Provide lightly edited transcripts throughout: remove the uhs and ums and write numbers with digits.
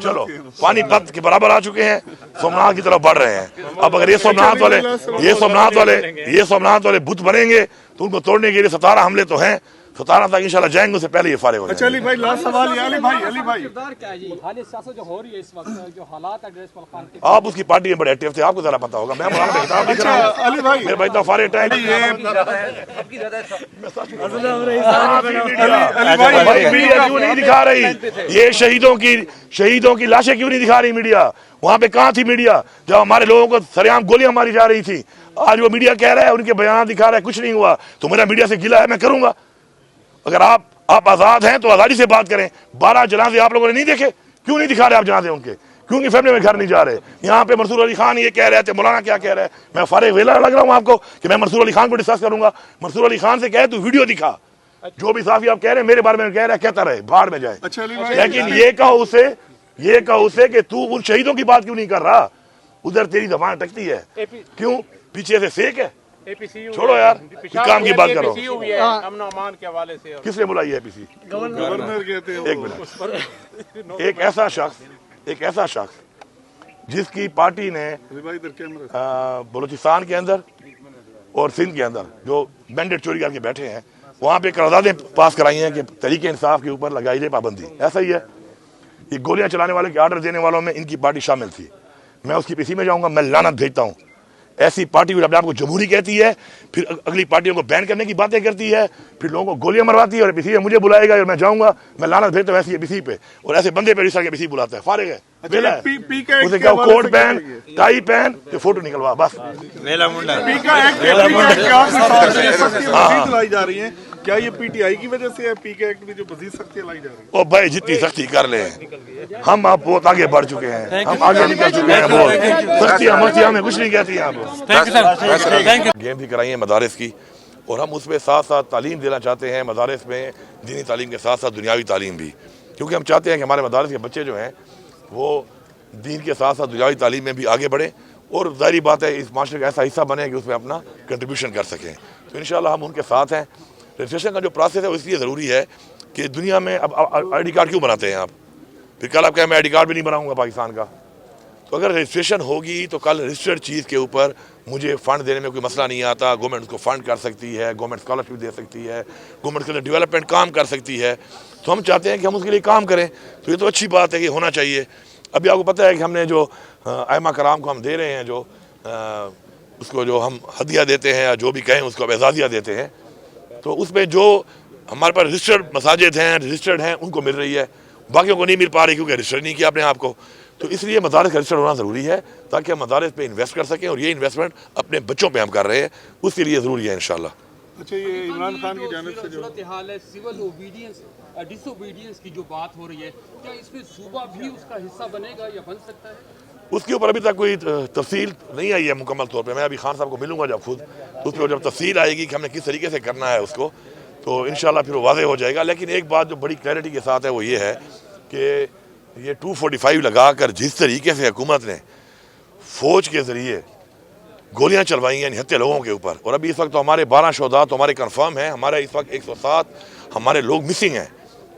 چلو پانی پت کے برابر آ چکے ہیں، سومناتھ کی طرف بڑھ رہے ہیں۔ اب اگر یہ سومناتھ والے بت بنیں گے تو ان کو توڑنے کے لیے 17 حملے تو ہیں، 17 تک انشاءاللہ جائیں گے، اس سے پہلے یہ فارغ ہو جائیں گے۔ علی بھائی لاسٹ سوال یہ، علی بھائی آپ اس کی پارٹی میں بڑے ایکٹیو تھے، آپ کو ذرا پتا ہوگا، میں مولانا پہ کتاب لکھ رہا ہوں، علی بھائی میرے بھائی تو فارغ ٹائم میڈیا کیوں نہیں دکھا رہی؟ یہ شہیدوں کی لاشیں کیوں نہیں دکھا رہی میڈیا؟ وہاں پہ کہاں تھی میڈیا جب ہمارے لوگوں کو سریعام گولیاں ماری جا رہی تھی؟ آج وہ میڈیا کہہ رہا ہے، ان کے بیانات دکھا رہا ہے کچھ نہیں ہوا، تو میرا میڈیا سے گلا ہے، میں کروں گا۔ اگر آپ آزاد ہیں تو آزادی سے بات کریں۔ 12 جنازے آپ لوگوں نے نہیں دیکھے؟ کیوں نہیں دکھا رہے آپ جنازے ان کے؟ کیوں کی فیملی میں گھر نہیں جا رہے؟ یہاں پہ منصور علی خان یہ کہہ رہے تھے، مولانا کیا کہہ رہے ہیں؟ میں فارغ ویلا لگ رہا ہوں آپ کو کہ میں منصور علی خان کو ڈسکس کروں گا؟ منصور علی خان سے کہے تو ویڈیو دکھا، جو بھی صحافی آپ کہہ رہے ہیں میرے بارے میں کہہ رہا ہے کہتا رہے، بھاڑ میں جائے۔ لیکن یہ کہو اسے کہ تو ان شہیدوں کی بات کیوں نہیں کر رہا؟ ادھر تیری زبان اٹکتی ہے، کیوں؟ پیچھے سے فیک ہے، چھوڑو یار، کام کی بات کرو۔ امن و امان کے حوالے سے کس نے بلائی ہے پیسی؟ گورنر کہتے ہیں ایک منٹ، ایک ایسا شخص جس کی پارٹی نے بلوچستان کے اندر اور سندھ کے اندر جو مینڈیٹ چوری کر کے بیٹھے ہیں، وہاں پہ قراردادیں پاس کرائی ہیں کہ تحریک انصاف کے اوپر لگائی جائے پابندی۔ ایسا ہی ہے، یہ گولیاں چلانے والے کے آرڈر دینے والوں میں ان کی پارٹی شامل تھی۔ میں اس کی پیسی میں جاؤں گا، میں لعنت بھیجتا ہوں ایسی پارٹی جو اپنے آپ کو جمہوری کہتی ہے، پھر اگلی پارٹیوں کو بین کرنے کی باتیں کرتی ہے، پھر لوگوں کو گولیاں مرواتی ہے، اور پیسی میں مجھے بلائے گا اور میں جاؤں گا، میں لعنت بھیجتا ہوں ایسی پیسی پہ، اور ایسے بندے پہ رسا کے پیسی بلاتا ہے، فارغ ہے، ویلا ہے، اسے کہو کوٹ پہن، ٹائی پہن، پھر فوٹو نکلوا، بس۔ لائی جا رہی ہیں، کیا یہ پی ٹی آئی کی وجہ سے ہے؟ پی کے ایکٹ میں جو مزید سختیاں لائی جا رہی ہیں، او بھائی جتنی سختی کر لیں، ہم آپ بہت آگے بڑھ چکے ہیں، ہم آگے نکل چکے ہیں، بہت سختیاں مرضیاں ہمیں کچھ نہیں کہتی ہیں۔ آپ گیم بھی کرائی ہیں مدارس کی، اور ہم اس میں ساتھ ساتھ تعلیم دینا چاہتے ہیں، مدارس میں دینی تعلیم کے ساتھ ساتھ دنیاوی تعلیم بھی، کیونکہ ہم چاہتے ہیں کہ ہمارے مدارس کے بچے جو ہیں وہ دین کے ساتھ ساتھ دنیاوی تعلیم میں بھی آگے بڑھیں، اور ظاہری بات ہے اس معاشرے کا ایسا حصہ بنے کہ اس میں اپنا کنٹریبیوشن کر سکیں۔ تو انشاءاللہ ہم ان کے ساتھ ہیں۔ رجسٹریشن کا جو پروسیس ہے وہ اس لیے ضروری ہے کہ دنیا میں اب آئی ڈی کارڈ کیوں بناتے ہیں آپ؟ پھر کل آپ کہیں میں آئی ڈی کارڈ بھی نہیں بناؤں گا پاکستان کا، تو اگر رجسٹریشن ہوگی تو کل رجسٹرڈ چیز کے اوپر مجھے فنڈ دینے میں کوئی مسئلہ نہیں آتا، گورنمنٹ اس کو فنڈ کر سکتی ہے، گورنمنٹ اسکالرشپ دے سکتی ہے، گورنمنٹ کے لیے ڈیولپمنٹ کام کر سکتی ہے، تو ہم چاہتے ہیں کہ ہم اس کے لیے کام کریں، تو یہ تو اچھی بات ہے کہ ہونا چاہیے۔ ابھی آپ کو پتہ ہے کہ ہم نے جو ائمہ کرام کو ہم دے رہے ہیں، جو اس کو جو ہم ہدیہ دیتے ہیں یا جو بھی کہیں اس کو اعزازیہ دیتے ہیں، تو اس میں جو ہمارے پاس رجسٹرڈ مساجد ہیں، رجسٹرڈ ہیں، ان کو مل رہی ہے، باقیوں کو نہیں مل پا رہی کیونکہ رجسٹر نہیں کیا اپنے آپ کو۔ تو اس لیے مدارس کا رجسٹر ہونا ضروری ہے تاکہ ہم مدارس پہ انویسٹ کر سکیں، اور یہ انویسٹمنٹ اپنے بچوں پہ ہم کر رہے ہیں، اس کے لیے ضروری ہے انشاءاللہ۔ اچھا یہ عمران خان کی جانب سے جو صورتحال ہے سول اوبیڈینس ڈس اوبیڈینس کی جو بات ہو رہی ہے، کیا اس میں صوبہ بھی اس کا حصہ بنے گا یا بن سکتا ہے؟ اس کے اوپر ابھی تک کوئی تفصیل نہیں آئی ہے مکمل طور پہ، میں ابھی خان صاحب کو ملوں گا جب خود، تو اس پہ جب تفصیل آئے گی کہ ہم نے کس طریقے سے کرنا ہے اس کو، تو انشاءاللہ پھر وہ واضح ہو جائے گا۔ لیکن ایک بات جو بڑی کلیئرٹی کے ساتھ ہے وہ یہ ہے کہ یہ 245 لگا کر جس طریقے سے حکومت نے فوج کے ذریعے گولیاں چلوائی ہیں نہتے لوگوں کے اوپر، اور ابھی اس وقت تو ہمارے 12 شہداء تو ہمارے کنفرم ہیں، ہمارے اس وقت 107 ہمارے لوگ مسنگ ہیں،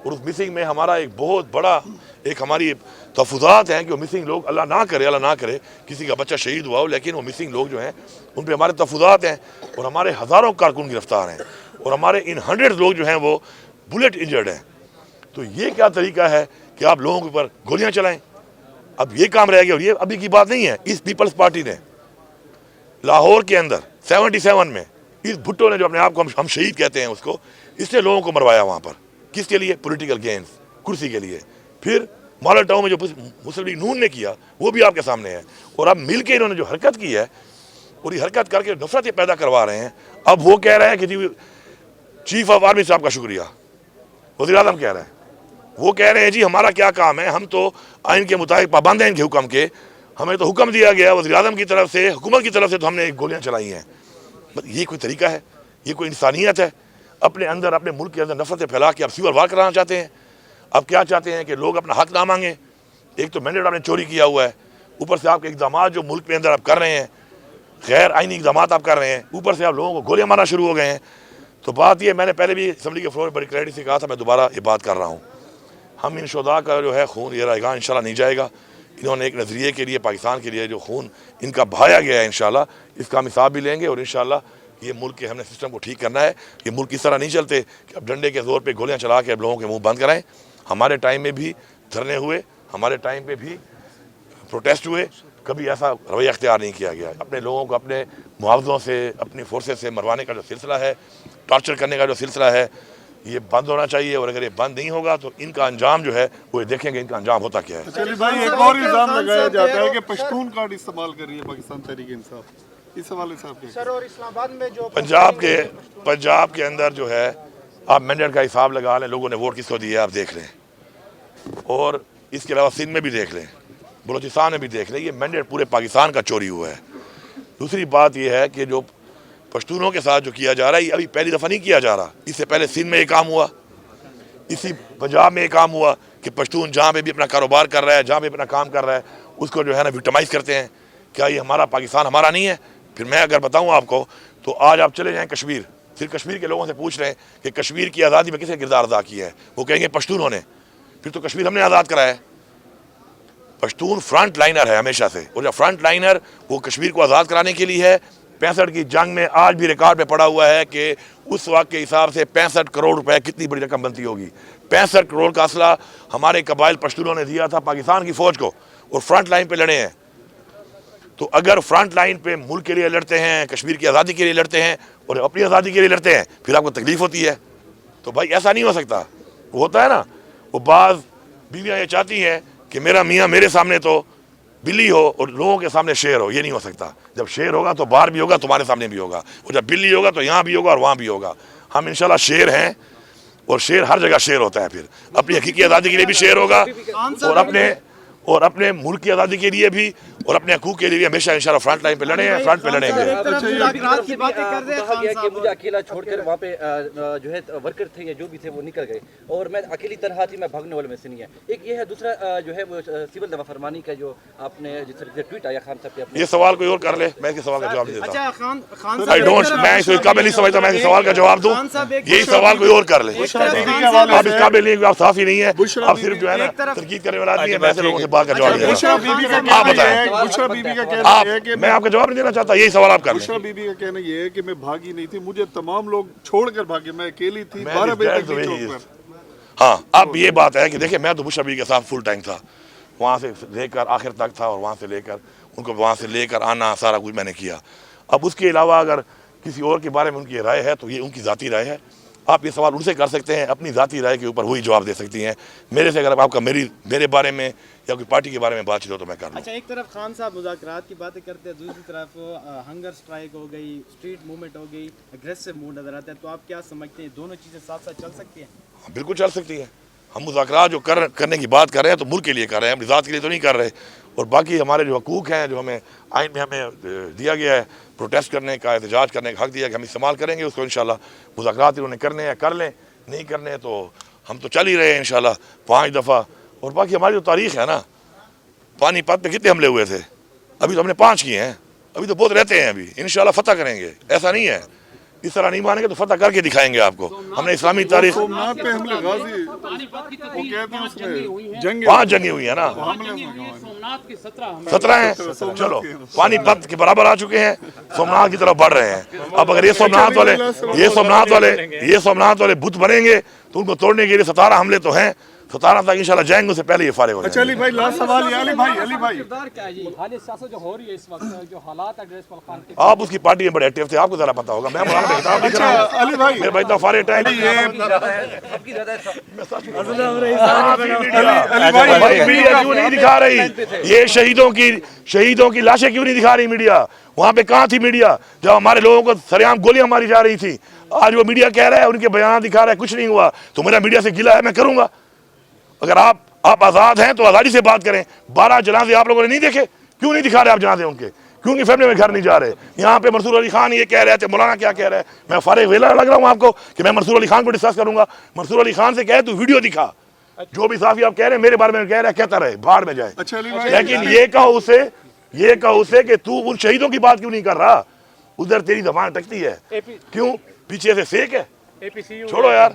اور اس مسنگ میں ہمارا ایک بہت بڑا ایک ہماری تحفظات ہیں کہ وہ مسنگ لوگ اللہ نہ کرے کسی کا بچہ شہید ہوا ہو، لیکن وہ مسنگ لوگ جو ہیں ان پہ ہمارے تحفظات ہیں، اور ہمارے ہزاروں کارکن گرفتار ہیں، اور ہمارے ان 100 لوگ جو ہیں وہ بلیٹ انجرڈ ہیں۔ تو یہ کیا طریقہ ہے کہ آپ لوگوں کے اوپر گولیاں چلائیں؟ اب یہ کام رہ گیا، اور یہ ابھی کی بات نہیں ہے، اس پیپلز پارٹی نے لاہور کے اندر 77 میں اس بھٹو نے جو اپنے آپ کو ہم شہید کہتے ہیں اس کو، اس نے لوگوں کو مروایا وہاں پر، کس کے لیے؟ پولیٹیکل گینز، کرسی کے لیے۔ پھر ماڈل ٹاؤن میں جو مسلم لیگ نون نے کیا وہ بھی آپ کے سامنے ہے، اور اب مل کے انہوں نے جو حرکت کی ہے، اور یہ حرکت کر کے نفرتیں پیدا کروا رہے ہیں۔ اب وہ کہہ رہے ہیں کہ جی چیف آف آرمی صاحب کا شکریہ، وزیر اعظم کہہ رہے ہیں، وہ کہہ رہے ہیں جی ہمارا کیا کام ہے، ہم تو آئین کے مطابق پابند ہیں ان کے حکم کے، ہمیں تو حکم دیا گیا وزیر اعظم کی طرف سے، حکومت کی طرف سے، تو ہم نے گولیاں چلائی ہیں۔ یہ کوئی طریقہ ہے؟ یہ کوئی انسانیت ہے؟ اپنے اندر اپنے ملک کے اندر نفرتیں پھیلا کے آپ سیور وار کرانا چاہتے ہیں؟ اب کیا چاہتے ہیں کہ لوگ اپنا حق نہ مانگیں؟ ایک تو مینڈیٹ آپ نے چوری کیا ہوا ہے، اوپر سے آپ کے اقدامات جو ملک کے اندر آپ کر رہے ہیں، غیر آئینی اقدامات آپ کر رہے ہیں، اوپر سے آپ لوگوں کو گولیاں مارنا شروع ہو گئے ہیں۔ تو بات یہ، میں نے پہلے بھی اسمبلی کے فلور میں بڑی کلیئرٹی سے کہا تھا، میں دوبارہ یہ بات کر رہا ہوں، ہم ان شہداء کا جو ہے خون یہ رائے گاہ انشاءاللہ نہیں جائے گا. انہوں نے ایک نظریے کے لیے پاکستان کے لیے جو خون ان کا بہایا گیا ہے انشاءاللہ اس کا ہم حساب بھی لیں گے. اور انشاءاللہ یہ ملک کے ہم نے سسٹم کو ٹھیک کرنا ہے. یہ ملک اس طرح نہیں چلتے کہ اب ڈنڈے کے زور پہ گولیاں چلا کے اب لوگوں کے منہ بند کرائیں. ہمارے ٹائم میں بھی دھرنے ہوئے, ہمارے ٹائم پہ بھی پروٹیسٹ ہوئے, کبھی ایسا رویہ اختیار نہیں کیا گیا. اپنے لوگوں کو اپنے معاوضوں سے, اپنی فورسز سے مروانے کا جو سلسلہ ہے, ٹارچر کرنے کا جو سلسلہ ہے, یہ بند ہونا چاہیے. اور اگر یہ بند نہیں ہوگا تو ان کا انجام جو ہے وہ دیکھیں گے ان کا انجام ہوتا کیا ہے. چلیے بھائی, ایک اور الزام لگایا جاتا ہے کہ پشتون کارڈ استعمال کر رہی ہے پاکستان تحریک انصاف, اس حوالے سے آپ کیا سر؟ اور اسلام آباد میں جو پنجاب کے اندر جو ہے آپ مینڈیٹ کا حساب لگا لیں, لوگوں نے ووٹ کس کو دیے آپ دیکھ لیں. اور اس کے علاوہ سندھ میں بھی دیکھ لیں, بلوچستان میں بھی دیکھ لیں, یہ مینڈیٹ پورے پاکستان کا چوری ہوا ہے. دوسری بات یہ ہے کہ جو پشتونوں کے ساتھ جو کیا جا رہا ہے یہ ابھی پہلی دفعہ نہیں کیا جا رہا. اس سے پہلے سندھ میں یہ کام ہوا, اسی پنجاب میں یہ کام ہوا کہ پشتون جہاں پہ بھی اپنا کاروبار کر رہا ہے, جہاں پہ اپنا کام کر رہا ہے, اس کو جو ہے نا وکٹمائز کرتے ہیں. کیا یہ ہمارا پاکستان ہمارا نہیں ہے؟ پھر میں اگر بتاؤں آپ کو تو آج آپ چلے جائیں کشمیر, صرف کشمیر کے لوگوں سے پوچھ رہے ہیں کہ کشمیر کی آزادی میں کس نے کردار ادا کیا ہے, وہ کہیں گے پشتونوں نے. پھر تو کشمیر ہم نے آزاد کرایا ہے. پشتون فرنٹ لائنر ہے ہمیشہ سے, اور جو فرنٹ لائنر وہ کشمیر کو آزاد کرانے کے لیے ہے. 65 کی جنگ میں آج بھی ریکارڈ پہ پڑا ہوا ہے کہ اس وقت کے حساب سے 65 کروڑ روپے کتنی بڑی رقم بنتی ہوگی. 65 کروڑ کا اسلحہ ہمارے قبائل پشتونوں نے دیا تھا پاکستان کی فوج کو, اور فرنٹ لائن پہ لڑے ہیں. تو اگر فرنٹ لائن پہ ملک کے لیے لڑتے ہیں, کشمیر کی آزادی کے لیے لڑتے ہیں, اور اپنی آزادی کے لیے لڑتے ہیں, پھر آپ کو تکلیف ہوتی ہے. تو بھائی ایسا نہیں ہو سکتا. وہ ہوتا ہے نا, وہ بعض بیویاں یہ چاہتی ہیں کہ میرا میاں میرے سامنے تو بلی ہو اور لوگوں کے سامنے شیر ہو. یہ نہیں ہو سکتا. جب شیر ہوگا تو باہر بھی ہوگا, تمہارے سامنے بھی ہوگا, اور جب بلی ہوگا تو یہاں بھی ہوگا اور وہاں بھی ہوگا. ہم انشاءاللہ شیر ہیں, اور شیر ہر جگہ شیر ہوتا ہے. پھر اپنی حقیقی آزادی کے لیے بھی شیر ہوگا, اور اپنے ملک کی آزادی کے لیے بھی, اور اپنے حقوق کے لیے بھی ہمیشہ انشاءاللہ فرنٹ لائن پہ لڑے ہیں, فرنٹ پہ لڑیں گے. مجھے اکیلا چھوڑ کر وہاں پہ جو ہے ورکر تھے یا جو بھی تھے وہ نکل گئے, اور میں اکیلی تنہا تھی, میں بھاگنے والے میں سے نہیں ہے. ایک یہ ہے, دوسرا جو ہے وہ سول دفاع فرمانی کا جو آپ نے جس طرح سے ٹویٹ آیا خان صاحب کے, یہ سوال کوئی اور کر لے, میں اس کے سوال کا جواب نہیں دیتا. خان میں اس قابل نہیں سمجھتا میں اس سوال کا جواب دوں. یہی سوال کوئی اور کر لے. آپ اس قابل نہیں, آپ صحافی نہیں ہے, آپ صرف جو ہے نا تنقید کرنے والا آدمی ہے. میں ایسے لوگوں سے بات کا جواب دے رہا ہوں. آپ بتائیں. بشرا بی بی کا کہنا ہے کہ میں آپ کا جواب نہیں دینا چاہتا, یہی سوال آپ کر لیں. بشرا بی بی کا کہنا یہ ہے کہ میں بھاگی نہیں تھی, مجھے تمام لوگ چھوڑ کر بھاگے, میں اکیلی تھی 12 بجے تک چوک پر. ہاں, اب یہ بات ہے کہ دیکھیں میں تو بشرا بی کے ساتھ فل ٹائم تھا, وہاں سے لے کر آخر تک تھا, اور وہاں سے لے کر ان کو وہاں سے لے کر آنا سارا کچھ میں نے کیا. اب اس کے علاوہ اگر کسی اور کے بارے میں ان کی رائے ہے تو یہ ان کی ذاتی رائے ہے. آپ یہ سوال ان سے کر سکتے ہیں, اپنی ذاتی رائے کے اوپر وہی جواب دے سکتی ہیں. میرے سے اگر آپ کا میرے بارے میں یا کوئی پارٹی کے بارے میں بات چیت ہو تو میں کر لوں. اچھا, ایک طرف خان صاحب مذاکرات کی باتیں کرتے ہیں, دوسری طرف ہنگر سٹرائک ہو گئی, اسٹریٹ موومنٹ ہو گئی, اگریسو موڈ نظر آتا ہے. تو آپ کیا سمجھتے ہیں دونوں چیزیں ساتھ ساتھ چل سکتی ہیں؟ بالکل چل سکتی ہے. ہم مذاکرات جو کرنے کی بات کر رہے ہیں تو ملک کے لیے کر رہے ہیں, اپنی ذات کے لیے تو نہیں کر رہے. اور باقی ہمارے جو حقوق ہیں, جو ہمیں آئین میں ہمیں دیا گیا ہے, پروٹیسٹ کرنے کا, احتجاج کرنے کا حق دیا کہ ہم استعمال کریں گے اس کو. انشاءاللہ مذاکرات انہوں نے کرنے ہیں کر لیں, نہیں کرنے تو ہم تو چل ہی رہے ہیں انشاءاللہ 5 دفعہ. اور باقی ہماری جو تاریخ ہے نا, پانی پت پہ کتنے حملے ہوئے تھے, ابھی تو ہم نے 5 کیے ہیں, ابھی تو بہت رہتے ہیں. ابھی انشاءاللہ فتح کریں گے. ایسا نہیں ہے, اس طرح نہیں مانیں گے تو فتح کر کے دکھائیں گے آپ کو. ہم نے اسلامی تاریخ سومنات پہ حملے غازی وہ کہتے ہیں اس میں جنگ 5 جنگیں ہوئی ہیں نا, 17 ہیں. چلو پانی پت کے برابر آ چکے ہیں, سومنات کی طرف بڑھ رہے ہیں. اب اگر یہ سومنات والے بت بنیں گے تو ان کو توڑنے کے لیے 17 حملے تو ہیں. 17 تک انشاءاللہ جائیں گے, اس سے پہلے یہ فارغ ہو جائیں گے. علی بھائی لاسٹ سوال ہے. علی بھائی سیاست جو ہو رہی ہے اس وقت, جو حالات ہے ڈریس خان کے, آپ اس کی پارٹی میں بڑے ایکٹیو تھے, آپ کو ذرا پتا ہوگا. میں مولانا کا خطاب نہیں کر رہا ہوں, علی بھائی میرے بھائی تو فارغ ٹائم. میڈیا کیوں نہیں دکھا رہی یہ شہیدوں کی لاشیں کیوں نہیں دکھا رہی میڈیا؟ وہاں پہ کہاں تھی میڈیا جب ہمارے لوگوں کو سریعام گولیاں ماری جا رہی تھی؟ آج وہ میڈیا کہہ رہا ہے, ان کے بیانات دکھا رہا ہے, کچھ نہیں ہوا. تو میرا میڈیا سے گلا ہے, میں کروں گا. اگر آپ آزاد ہیں تو آزادی سے بات کریں. 12 جنازے آپ لوگوں نے نہیں دیکھے, کیوں نہیں دکھا رہے آپ جنازے ان کے؟ کیوں کی فیملی میں گھر نہیں جا رہے؟ یہاں پہ منصور علی خان یہ کہہ رہے تھے, مولانا کیا کہہ رہے ہیں. میں فارغ ویلا لگ رہا ہوں آپ کو کہ میں منصور علی خان کو ڈسکس کروں گا. منصور علی خان سے کہے تو ویڈیو دکھا, جو بھی صحافی آپ کہہ رہے ہیں میرے بارے میں کہہ رہے ہیں, کہتا رہے, بھاڑ میں جائے. لیکن یہ کہو اسے کہ تو ان شہیدوں کی بات کیوں نہیں کر رہا؟ ادھر تیری زبان اٹکتی ہے, کیوں؟ پیچھے سے سیک ہے, APCU چھوڑو یار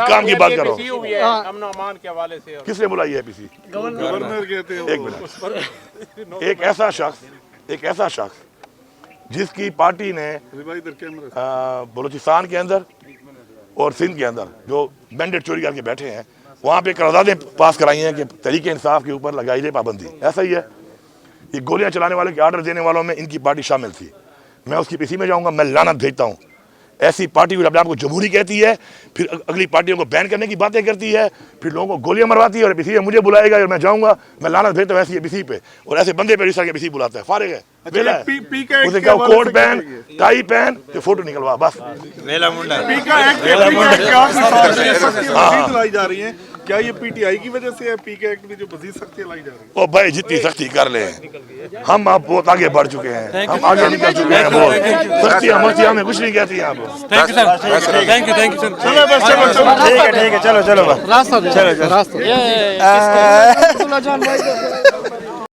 کام کی بات کرو APCU بھی ہے امن و امان کے حوالے سے کس نے بلائی ہے APC گورنر کہتے ہیں ایک منٹ ایک ایسا شخص جس کی پارٹی نے بلوچستان کے اندر اور سندھ کے اندر جو مینڈیٹ چوری کر کے بیٹھے ہیں وہاں پہ قراردادیں پاس کرائی ہیں کہ تحریک انصاف کے اوپر لگائی جائے پابندی. ایسا ہی ہے یہ گولیاں چلانے والے کے آرڈر دینے والوں میں ان کی پارٹی شامل تھی. میں اس کی پیسی میں جاؤں گا, میں لعنت بھیجتا ہوں ایسی پارٹی جو اپنے آپ کو جمہوری کہتی ہے, پھر اگلی پارٹیوں کو بین کرنے کی باتیں کرتی ہے, پھر لوگوں کو گولیاں مرواتی ہے, اور پی سی مجھے بلائے گا اور میں جاؤں گا. میں لعنت بھیجتا ہوں ایسی پی سی پہ, اور ایسے بندے پہ جس طرح کے پی سی بلاتا ہے. فارغ ہے اسے کہا کوٹ پہن ٹائی پہن کہ فوٹو نکلوا بس. لائی جا رہی ہیں, کیا یہ پی ٹی آئی کی وجہ سے ہے پی کے ایکٹ میں جو مزید سختیاں لائی جا رہی ہیں؟ او بھائی جتنی سختی کر لیں, ہم اب بہت آگے بڑھ چکے ہیں, ہم آگے نکل چکے ہیں بہت. سختیاں مختیاں ہمیں کچھ نہیں کہتی ہیں آپ. Thank you sir. ٹھیک ہے چلو راستہ